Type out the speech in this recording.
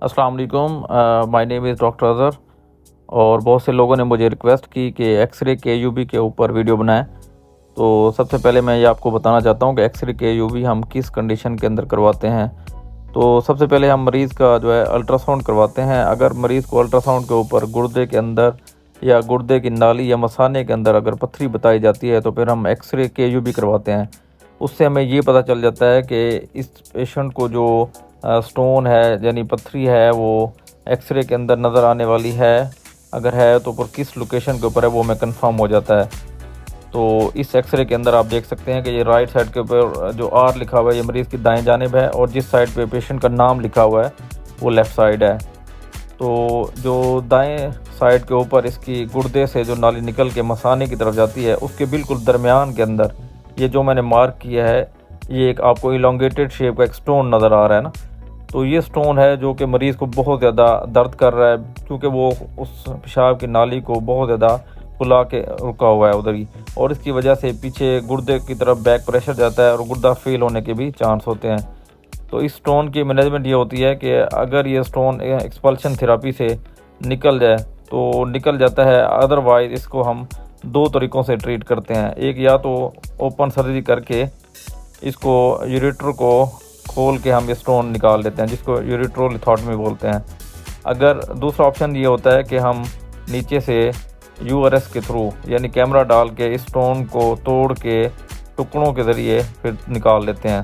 अस्सलाम वालेकुम, my name is doctor Azhar. और बहुत से लोगों ने मुझे रिक्वेस्ट की कि एक्सरे केयूबी के ऊपर वीडियो बनाएं। तो सबसे पहले मैं ये आपको बताना चाहता हूँ कि एक्सरे केयूबी हम किस कंडीशन के अंदर करवाते हैं। तो सबसे पहले हम मरीज़ का जो है अल्ट्रासाउंड करवाते हैं। अगर मरीज़ को अल्ट्रासाउंड के ऊपर गुर्दे के अंदर या गुर्दे की नाली या मसाने के अंदर अगर पत्थरी बताई जाती है तो फिर हम एक्सरे केयूबी करवाते हैं। उससे हमें ये पता चल जाता है कि इस पेशेंट को जो स्टोन है यानी पत्थरी है वो एक्सरे के अंदर नज़र आने वाली है, अगर है तो पर किस लोकेशन के ऊपर है वो हमें कंफर्म हो जाता है। तो इस एक्सरे के अंदर आप देख सकते हैं कि ये राइट साइड के ऊपर जो आर लिखा हुआ है ये मरीज़ की दाएं जानिब है और जिस साइड पे पेशेंट का नाम लिखा हुआ है वो लेफ़्ट साइड है। तो जो दाएं साइड के ऊपर इसकी गुर्दे से जो नाली निकल के मसाने की तरफ जाती है उसके बिल्कुल दरमियान के अंदर ये जो मैंने मार्क किया है ये एक आपको इलोंगेटेड शेप का एक स्टोन नज़र आ रहा है ना। तो ये स्टोन है जो कि मरीज़ को बहुत ज़्यादा दर्द कर रहा है क्योंकि वो उस पेशाब की नाली को बहुत ज़्यादा फुला के रुका हुआ है उधर ही, और इसकी वजह से पीछे गुर्दे की तरफ बैक प्रेशर जाता है और गुर्दा फेल होने के भी चांस होते हैं। तो इस स्टोन की मैनेजमेंट ये होती है कि अगर ये स्टोन एक्सपल्शन थेरेपी से निकल जाए तो निकल जाता है, अदरवाइज़ इसको हम दो तरीक़ों से ट्रीट करते हैं। एक या तो ओपन सर्जरी करके इसको यूरेटर को खोल के हम ये स्टोन निकाल लेते हैं जिसको यूरेट्रोलिथोटमी बोलते हैं। अगर दूसरा ऑप्शन ये होता है कि हम नीचे से यूआरएस के थ्रू यानी कैमरा डाल के इस स्टोन को तोड़ के टुकड़ों के ज़रिए फिर निकाल लेते हैं।